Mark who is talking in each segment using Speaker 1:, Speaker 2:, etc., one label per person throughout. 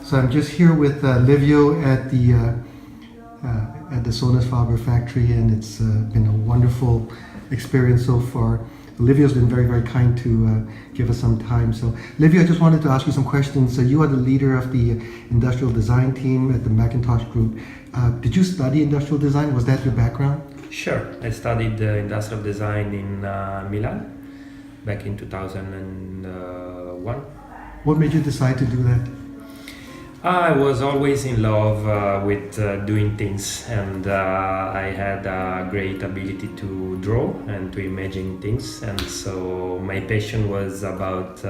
Speaker 1: So I'm just here with Livio at the Sonus Faber factory, and it's been a wonderful experience so far. Livio's been very, very kind to give us some time. So, Livio, I just wanted to ask you some questions. So, you are the leader of the industrial design team at the McIntosh Group. Did you study industrial design? Was that your background?
Speaker 2: Sure. I studied industrial design in Milan back in 2001.
Speaker 1: What made you decide to do that?
Speaker 2: I was always in love with doing things, and I had a great ability to draw and to imagine things, and so my passion was about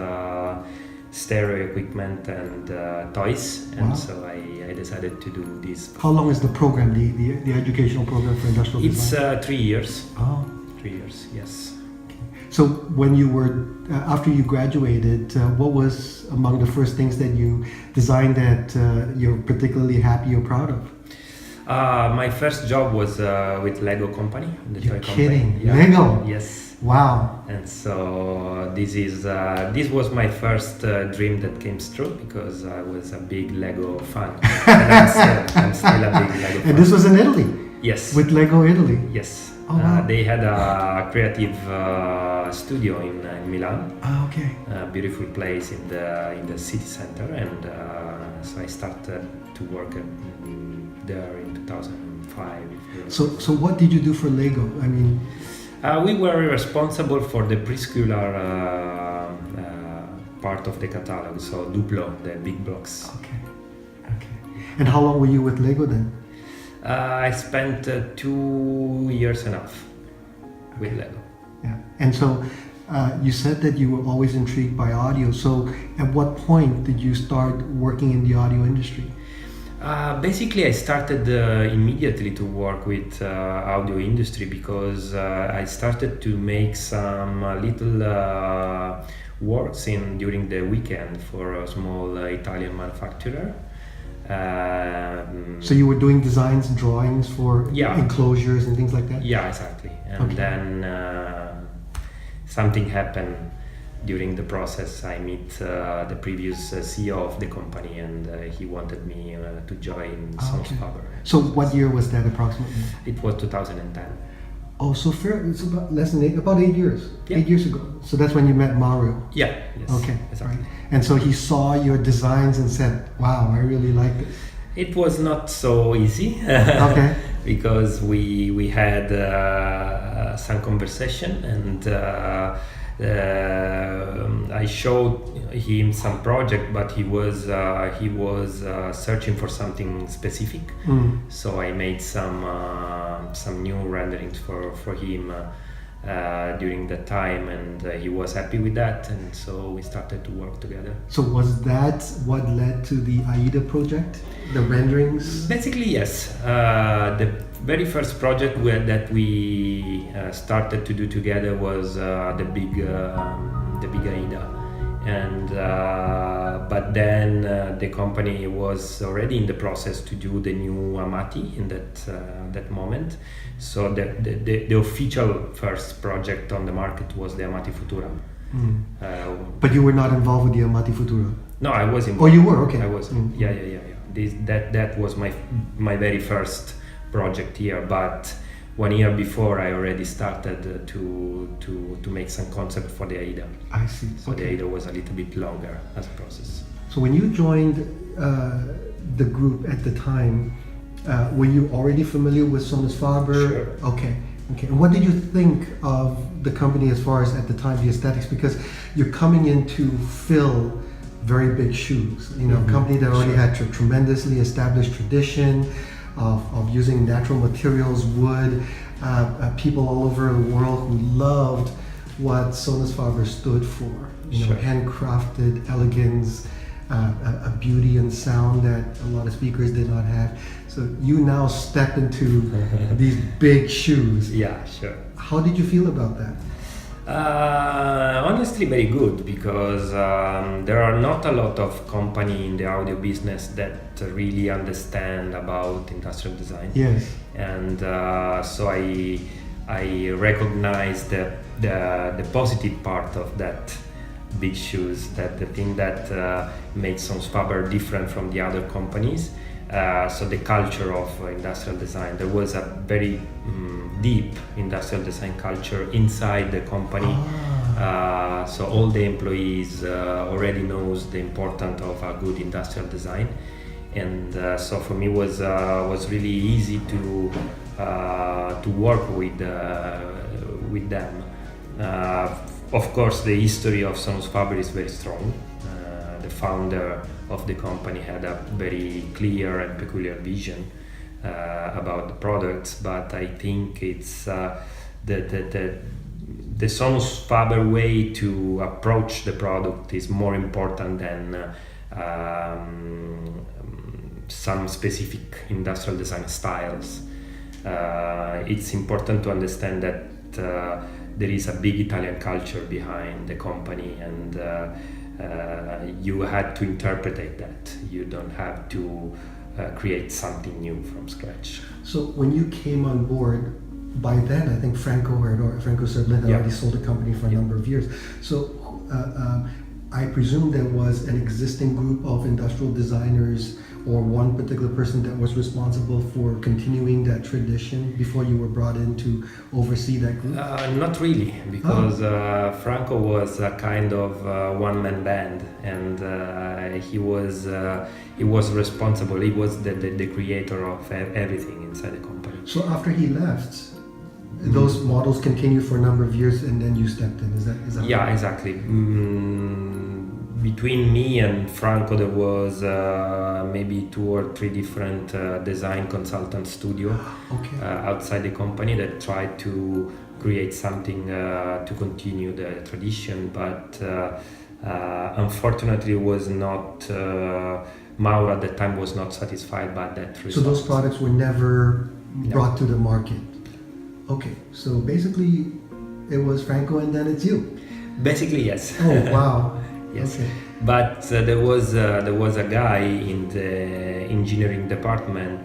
Speaker 2: stereo equipment and toys, and
Speaker 1: Wow.
Speaker 2: so I decided to do this.
Speaker 1: How long is the program, the educational program for industrial design?
Speaker 2: It's 3 years.
Speaker 1: Oh.
Speaker 2: 3 years, yes.
Speaker 1: So when you were, after you graduated, what was among the first things that you designed that you're particularly happy or proud of?
Speaker 2: My first job was with Lego company, the
Speaker 1: You're
Speaker 2: toy
Speaker 1: kidding?
Speaker 2: company. Yeah.
Speaker 1: Lego?
Speaker 2: Yes.
Speaker 1: Wow.
Speaker 2: And so this was my first dream that came true, because I was a big Lego fan. And I'm still a big Lego fan.
Speaker 1: And this was in Italy?
Speaker 2: Yes.
Speaker 1: With Lego Italy?
Speaker 2: Yes.
Speaker 1: Oh, wow.
Speaker 2: They had a creative studio in Milan.
Speaker 1: Oh, okay.
Speaker 2: A beautiful place in the city center, and so I started to work there in 2005.
Speaker 1: So what did you do for Lego? I mean,
Speaker 2: we were responsible for the preschooler part of the catalog, so Duplo, the big blocks.
Speaker 1: okay. And how long were you with Lego then?
Speaker 2: I spent 2 years and a half with Lego.
Speaker 1: Yeah. And so you said that you were always intrigued by audio. So at what point did you start working in the audio industry?
Speaker 2: Basically, I started immediately to work with audio industry, because I started to make some little works during the weekend for a small Italian manufacturer.
Speaker 1: So you were doing designs and drawings for
Speaker 2: Yeah.
Speaker 1: enclosures and things like that?
Speaker 2: Yeah, exactly. And
Speaker 1: Okay.
Speaker 2: then something happened during the process. I meet the previous CEO of the company, and he wanted me to join Sonus
Speaker 1: Okay.
Speaker 2: Faber.
Speaker 1: So what year was that approximately?
Speaker 2: It was 2010.
Speaker 1: Oh, so fair. It's about less than about 8 years.
Speaker 2: Yeah.
Speaker 1: 8 years ago. So that's when you met Mario.
Speaker 2: Yeah. Yes.
Speaker 1: Okay.
Speaker 2: Exactly.
Speaker 1: Right. And so he saw your designs and said, "Wow, I really like this."
Speaker 2: It was not so easy.
Speaker 1: Okay.
Speaker 2: Because we had some conversation, and I showed him some project, but he was searching for something specific. So I made some new renderings for him during that time, and he was happy with that, and so we started to work together.
Speaker 1: So was that what led to the AIDA project, the renderings?
Speaker 2: Basically, yes. The very first project that we started to do together was the big AIDA, and but then the company was already in the process to do the new Amati in that moment. So the official first project on the market was the Amati Futura.
Speaker 1: But you were not involved with the Amati Futura?
Speaker 2: No, I was
Speaker 1: Oh,
Speaker 2: involved.
Speaker 1: you were? Okay.
Speaker 2: I was. Yeah. That was my very first project here. But 1 year before, I already started to make some concept for the AIDA.
Speaker 1: I see.
Speaker 2: So the AIDA was a little bit longer as a process.
Speaker 1: So when you joined the group at the time, were you already familiar with Sonus Faber?
Speaker 2: Sure.
Speaker 1: Okay. And what did you think of the company as far as at the time the aesthetics? Because you're coming in to fill very big shoes. You know, a company that already had a tremendously established tradition of using natural materials, wood, people all over the world who loved what Sonus Faber stood for. You know, handcrafted elegance, a beauty and sound that a lot of speakers did not have. So you now step into these big shoes.
Speaker 2: Yeah, sure.
Speaker 1: How did you feel about that?
Speaker 2: Honestly, very good, because there are not a lot of company in the audio business that really understand about industrial design.
Speaker 1: Yes.
Speaker 2: And so I recognize the positive part of that big shoes. That the thing that made Sonus Faber different from the other companies. So the culture of industrial design. There was a very deep industrial design culture inside the company. So all the employees already knows the importance of a good industrial design, and so for me was really easy to work with them. Of course, the history of Sonus Faber is very strong. The founder of the company had a very clear and peculiar vision about the products, but I think it's the Sonus Faber way to approach the product is more important than some specific industrial design styles. It's important to understand that there is a big Italian culture behind the company, and you had to interpret that. You don't have to create something new from scratch.
Speaker 1: So when you came on board, by then I think Franco Serblin had already sold the company for a number of years. So I presume there was an existing group of industrial designers or one particular person that was responsible for continuing that tradition before you were brought in to oversee that group?
Speaker 2: Not really, because Franco was a kind of one-man band, and he was responsible. He was the creator of everything inside the company.
Speaker 1: So after he left, those models continued for a number of years, and then you stepped in. Is that
Speaker 2: Yeah,
Speaker 1: right?
Speaker 2: exactly. Between me and Franco, there was maybe 2 or 3 different design consultant studios outside the company that tried to create something to continue the tradition, but unfortunately was not. Mauro at that time was not satisfied by that result.
Speaker 1: So those products were never brought to the market. Okay, so basically it was Franco and then it's you.
Speaker 2: Basically, yes.
Speaker 1: Oh wow.
Speaker 2: Yes,
Speaker 1: okay.
Speaker 2: But there was a guy in the engineering department,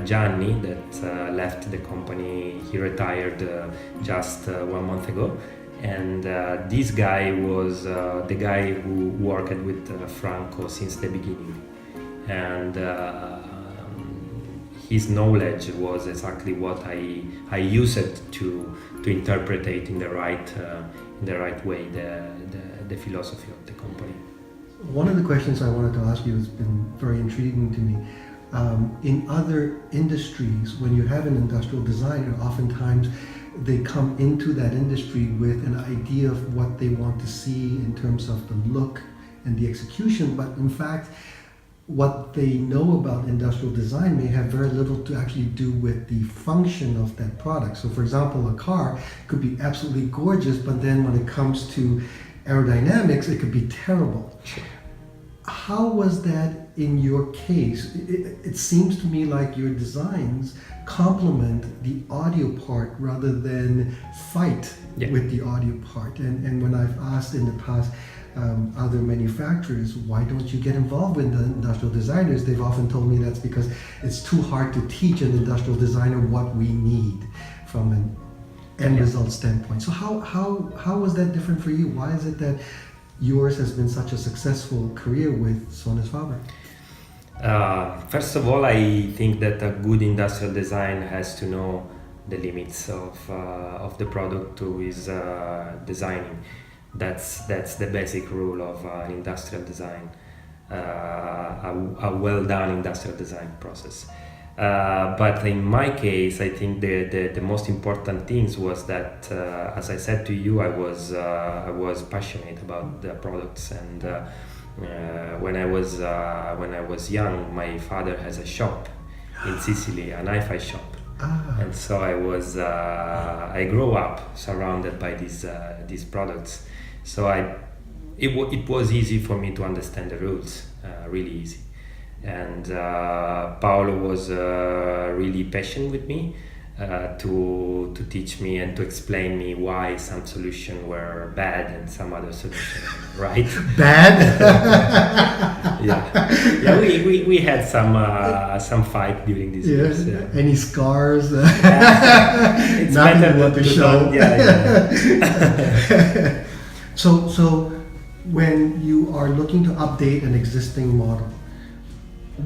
Speaker 2: Gianni, that left the company. He retired just 1 month ago, and this guy was the guy who worked with Franco since the beginning, and his knowledge was exactly what I used to interpret it in the right way, the philosophy of the company.
Speaker 1: One of the questions I wanted to ask you has been very intriguing to me. In other industries, when you have an industrial designer, oftentimes they come into that industry with an idea of what they want to see in terms of the look and the execution, but in fact, what they know about industrial design may have very little to actually do with the function of that product. So for example, a car could be absolutely gorgeous, but then when it comes to aerodynamics, it could be terrible.
Speaker 2: Sure.
Speaker 1: How was that in your case? It seems to me like your designs complement the audio part rather than fight with the audio part. And when I've asked in the past other manufacturers, why don't you get involved with the industrial designers? They've often told me that's because it's too hard to teach an industrial designer what we need from an end result standpoint. So how was that different for you? Why is it that yours has been such a successful career with Sonus Faber?
Speaker 2: First of all, I think that a good industrial design has to know the limits of the product who is designing. That's the basic rule of an industrial design, a well-done industrial design process. But in my case, I think the most important things was that, as I said to you, I was passionate about the products, and when I was young, my father has a shop in Sicily, an hi-fi shop, and so I grew up surrounded by these products. So it was easy for me to understand the rules, really easy. And Paolo was really patient with me to teach me and to explain me why some solutions were bad and some other solutions right.
Speaker 1: Bad?
Speaker 2: yeah. We had some fight during these years. Yeah.
Speaker 1: Any scars?
Speaker 2: It's
Speaker 1: Nothing
Speaker 2: better
Speaker 1: to show. So when you are looking to update an existing model,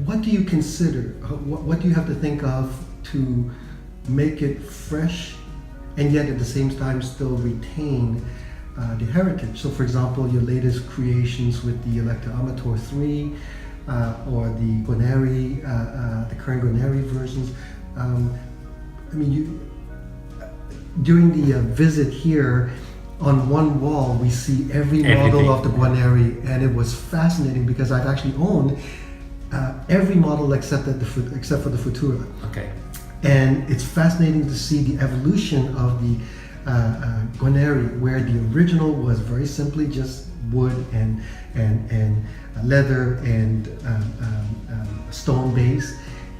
Speaker 1: what do you consider? What do you have to think of to make it fresh, and yet at the same time still retain the heritage? So, for example, your latest creations with the Electra Amator 3 or the Guarneri, the current Guarneri versions. I mean, during the visit here, on one wall we see every model of the Guarneri, and it was fascinating because I've actually owned every model except for the Futura.
Speaker 2: Okay.
Speaker 1: And it's fascinating to see the evolution of the Guarneri, where the original was very simply just wood and leather and stone base,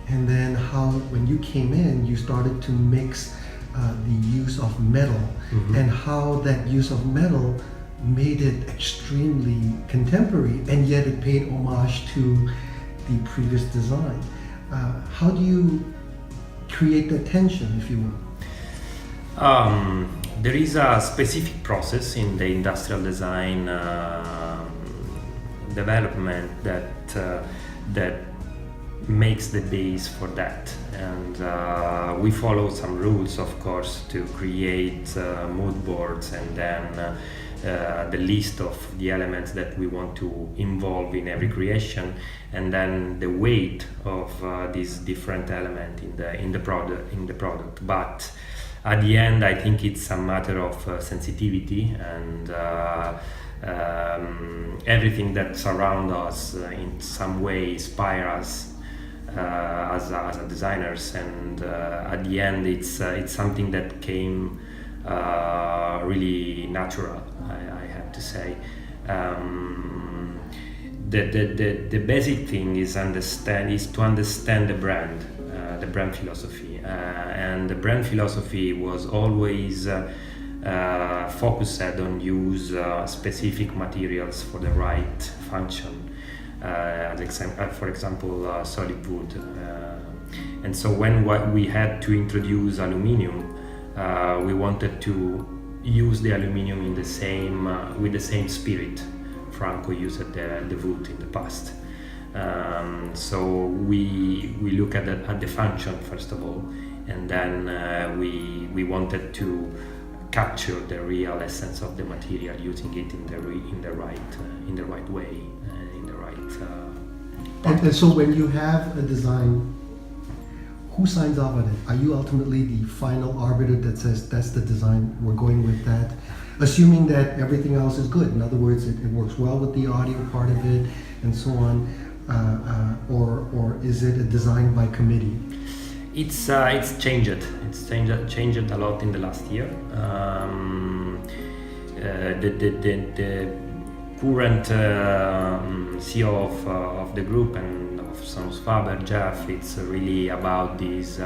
Speaker 1: and then how when you came in you started to mix the use of metal, and how that use of metal made it extremely contemporary, and yet it paid homage to the previous design. How do you create the tension, if you will?
Speaker 2: There is a specific process in the industrial design development that makes the base for that, and we follow some rules, of course, to create mood boards, and then the list of the elements that we want to involve in every creation, and then the weight of these different elements in the product. But at the end, I think it's a matter of sensitivity, and everything that surrounds us in some way inspires us as a designers, and at the end it's something that came really natural, I have to say. The basic thing is to understand the brand philosophy, and the brand philosophy was always focused on use specific materials for the right function. For example, solid wood, and so when we had to introduce aluminium, we wanted to use the aluminium in the same with the same spirit Franco used the wood in the past. So we look at the function first of all, and then we wanted to capture the real essence of the material, using it in the right way.
Speaker 1: And so when you have a design, who signs off on it? Are you ultimately the final arbiter that says that's the design, we're going with that, assuming that everything else is good? In other words, it works well with the audio part of it and so on, or is it a design by committee?
Speaker 2: It's changed. It's changed a lot in the last year. The current CEO of the group and of Sonus Faber, Jeff, it's really about this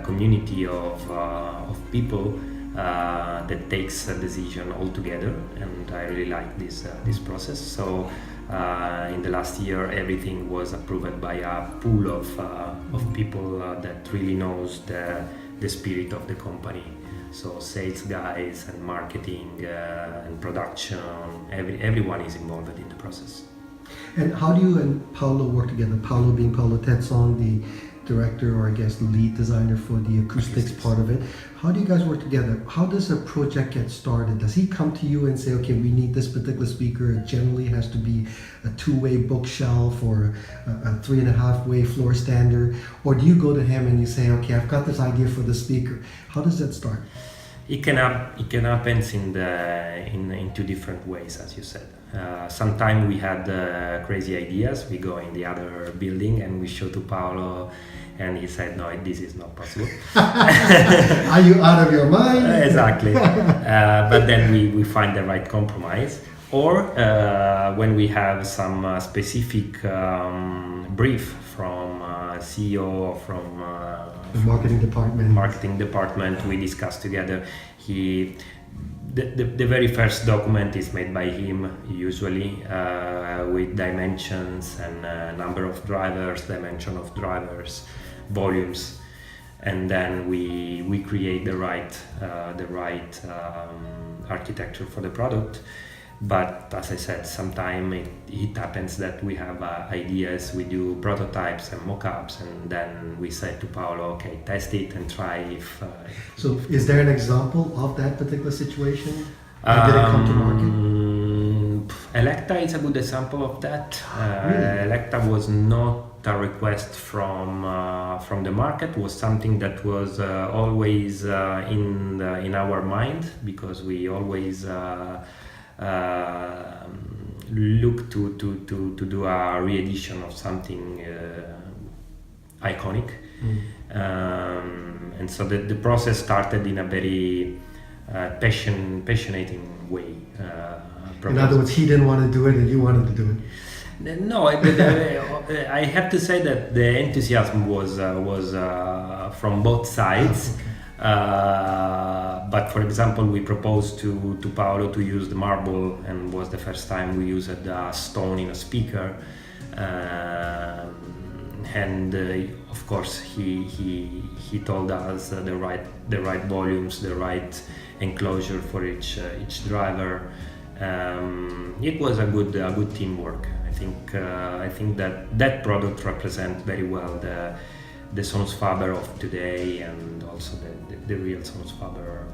Speaker 2: community of people that takes a decision all together, and I really like this process. So in the last year, everything was approved by a pool of people that really knows the spirit of the company. So sales guys and marketing and production, everyone is involved in the process.
Speaker 1: And how do you and Paolo work together? Paolo being Paolo Tetson, the director, or I guess the lead designer for the acoustics part of it. How do you guys work together? How does a project get started? Does he come to you and say, okay, we need this particular speaker? It generally has to be a 2-way bookshelf or a 3.5-way floor standard. Or do you go to him and you say, okay, I've got this idea for the speaker? How does that start?
Speaker 2: It can happen in two different ways, as you said. Sometimes we had crazy ideas. We go in the other building and we show to Paolo, and he said, no, this is not possible.
Speaker 1: Are you out of your mind?
Speaker 2: Exactly. But then we find the right compromise. Or when we have some specific brief from CEO or from
Speaker 1: the marketing department,
Speaker 2: we discuss together. The very first document is made by him, usually with dimensions and number of drivers, dimension of drivers, volumes, and then we create the right architecture for the product. But as I said, sometimes it happens that we have ideas, we do prototypes and mock-ups, and then we say to Paolo, okay, test it and try if...
Speaker 1: So is there an example of that particular situation? Did it come to market?
Speaker 2: Electa is a good example of that.
Speaker 1: Really?
Speaker 2: Electa was not a request from the market, was something that was always in our mind, because we always look to do a re-edition of something iconic. And so the process started in a very passionate way.
Speaker 1: In other words, he didn't want to do it and you wanted to do it.
Speaker 2: No, I have to say that the enthusiasm was from both sides. But for example, we proposed to Paolo to use the marble, and was the first time we used a stone in a speaker. And of course, he told us the right volumes, the right enclosure for each driver. It was a good teamwork. I think that product represents very well the Sonus Faber of today, and also the real Sonus Faber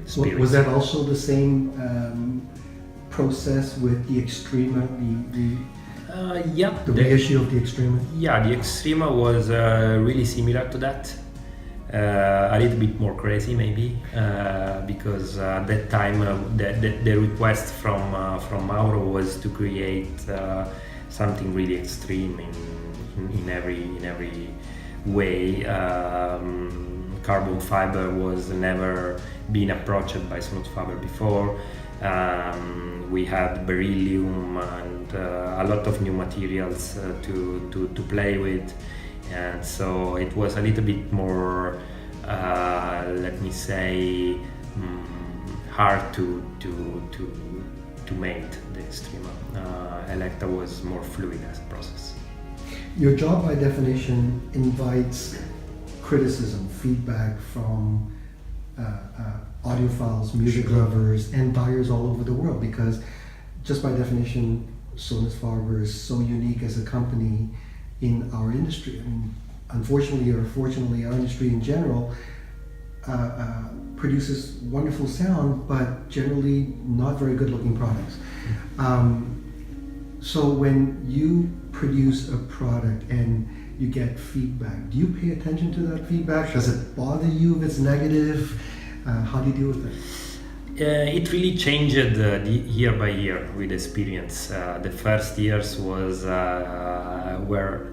Speaker 2: spirit.
Speaker 1: Was that also the same process with the Extrema, the reissue of the Extrema?
Speaker 2: Yeah, the Extrema was really similar to that. A little bit more crazy maybe, because at that time the request from Mauro was to create something really extreme in every way. Carbon fiber was never been approached by Sonus Faber before. We had beryllium and a lot of new materials to play with. And so it was a little bit more, let me say, hard to make the Extrema. Electa was more fluid as a process.
Speaker 1: Your job, by definition, invites criticism, feedback from audiophiles, music lovers, and buyers all over the world, because just by definition, Sonus Faber is so unique as a company in our industry. I mean, unfortunately or fortunately, our industry in general produces wonderful sound, but generally not very good-looking products. So when you produce a product and you get feedback, do you pay attention to that feedback? Does it bother you if it's negative? How do you deal with that?
Speaker 2: It really changed year by year with experience. The first years were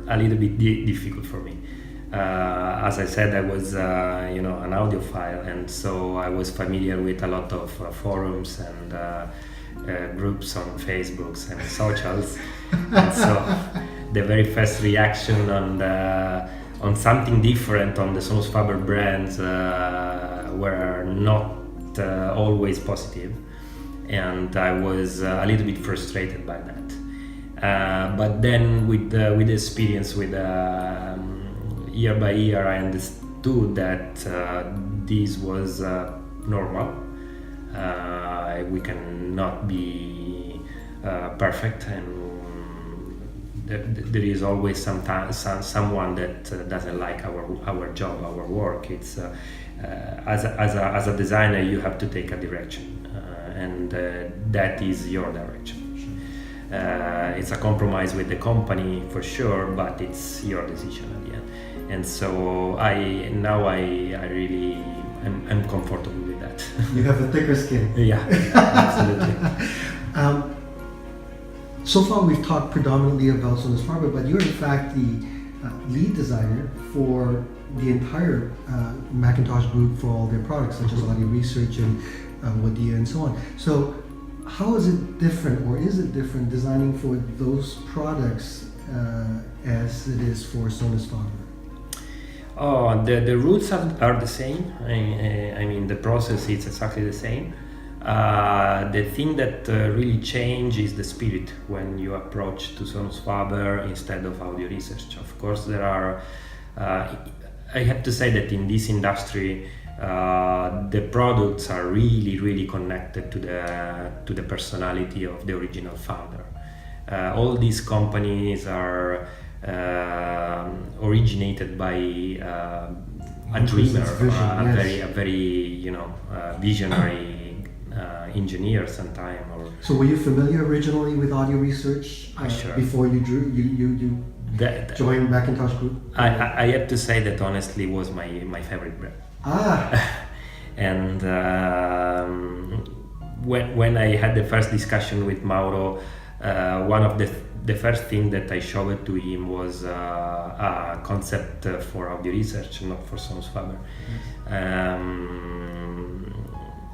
Speaker 2: a little bit difficult for me. As I said, I was an audiophile, and so I was familiar with a lot of forums and groups on Facebooks and socials. And so the very first reaction on something different on the Sonus Faber brands were not always positive, and I was a little bit frustrated by that. But then with the experience, year by year, I understood that this was normal. We cannot be perfect, and there is always someone that doesn't like our job, our work. It's as a designer, you have to take a direction, and that is your direction. It's a compromise with the company for sure, but it's your decision at the end. And so I'm comfortable with that.
Speaker 1: You have a thicker skin.
Speaker 2: Yeah, absolutely.
Speaker 1: So far we've talked predominantly about Sonus Faber, but you're in fact the lead designer for the entire McIntosh Group for all their products, such as Audio Research and Wadia and so on. So how is it different, or is it different, designing for those products as it is for Sonus Faber?
Speaker 2: Oh, the rules are the same. I mean, the process is exactly the same. The thing that really changes is the spirit when you approach to Sonus Faber instead of Audio Research. Of course, there are I have to say that in this industry, the products are really connected to the personality of the original founder. All these companies are originated by a dreamer, a very visionary engineer sometime.
Speaker 1: So were you familiar originally with audio research
Speaker 2: Sure.
Speaker 1: before you joined McIntosh Group?
Speaker 2: I have to say that honestly was my favorite brand. And when I had the first discussion with Mauro, one of the first thing that I showed to him was a concept for audio research, not for Sonus Faber.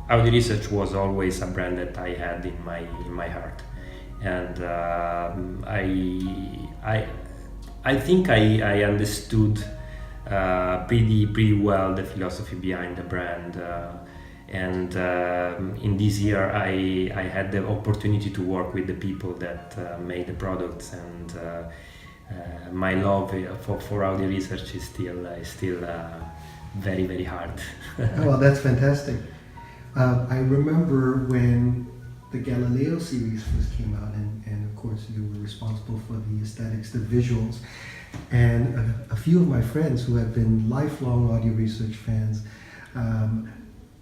Speaker 2: Audio research was always a brand that I had in my heart, and I think I understood pretty well the philosophy behind the brand, and in this year I had the opportunity to work with the people that made the products, and my love for audio research is still very hard.
Speaker 1: Well, that's fantastic. I remember when the Galileo series first came out, and of course you were responsible for the aesthetics, the visuals, and a few of my friends who have been lifelong audio research fans,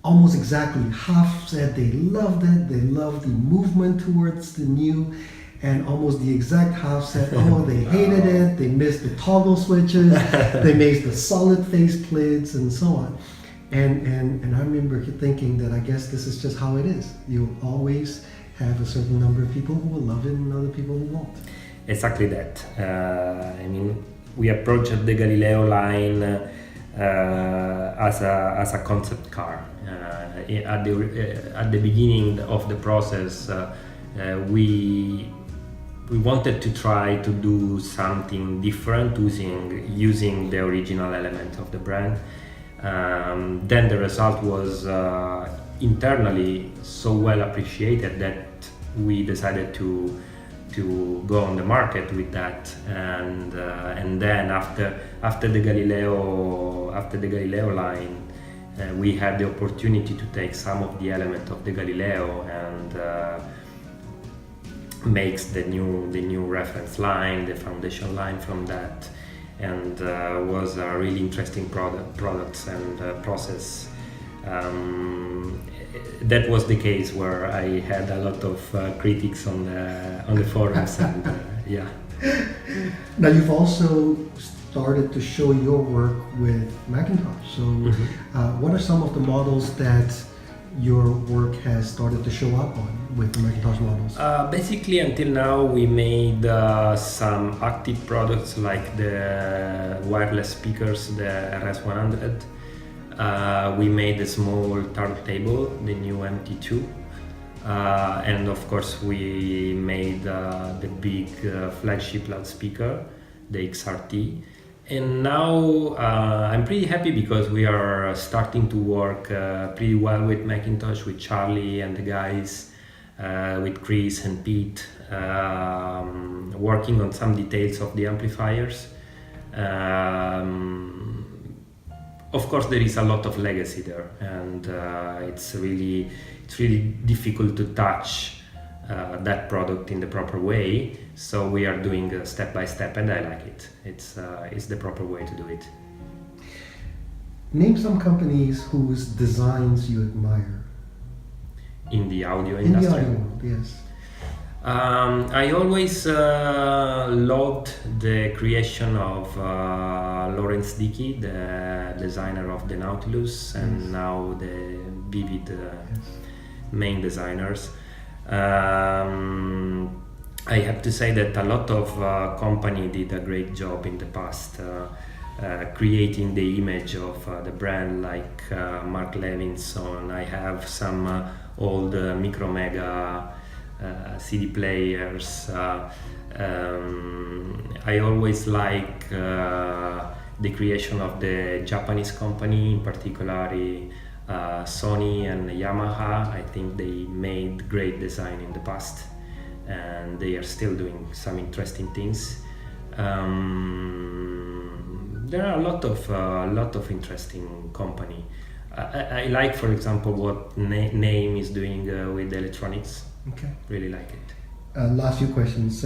Speaker 1: almost exactly half said they loved it, they loved the movement towards the new, and almost the exact half said, oh, they hated it, they missed the toggle switches, they missed the solid face plates, and so on. And I remember thinking that I guess this is just how it is. You'll always have a certain number of people who will love it and other people who won't.
Speaker 2: Exactly that. I mean, we approached the Galileo line as a concept car. At the beginning of the process, we wanted to try to do something different using the original element of the brand. Then the result was internally so well appreciated that we decided to go on the market with that, and then after the Galileo line, we had the opportunity to take some of the elements of the Galileo and makes the new reference line, the foundation line from that, and was a really interesting products and process. That was the case where I had a lot of critics on the forums, and yeah.
Speaker 1: Now you've also started to show your work with McIntosh. So, what are some of the models that your work has started to show up on with the McIntosh models?
Speaker 2: Basically, until now, we made some active products like the wireless speakers, the RS100. We made a small turntable, the new MT2. And of course, we made the big flagship loudspeaker, the XRT. And now I'm pretty happy because we are starting to work pretty well with McIntosh, with Charlie and the guys, with Chris and Pete, working on some details of the amplifiers. Of course, there is a lot of legacy there, and it's really difficult to touch that product in the proper way. So we are doing step by step, and I like it. It's the proper way to do it.
Speaker 1: Name some companies whose designs you admire.
Speaker 2: In the audio industry?
Speaker 1: In the audio world, yes.
Speaker 2: I always loved the creation of Lawrence Dickey, the designer of the Nautilus, and now the Vivid main designers. I have to say that a lot of company did a great job in the past creating the image of the brand, like Mark Levinson. I have some old Micromega CD players. I always like the creation of the Japanese company, in particular Sony and Yamaha. I think they made great design in the past, and they are still doing some interesting things. There are a lot of interesting company. I like, for example, what Name is doing with electronics.
Speaker 1: Okay.
Speaker 2: Really like it.
Speaker 1: Last few questions.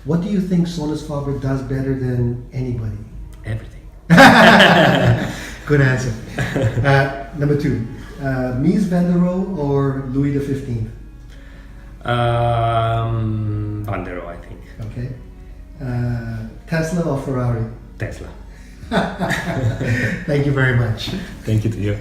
Speaker 1: What do you think Sonus Faber does better than anybody?
Speaker 2: Everything.
Speaker 1: Good answer. Number 2, Mies van der Rohe or Louis XV?
Speaker 2: Van der Rohe, I think.
Speaker 1: Okay. Tesla or Ferrari?
Speaker 2: Tesla.
Speaker 1: Thank you very much.
Speaker 2: Thank you to you.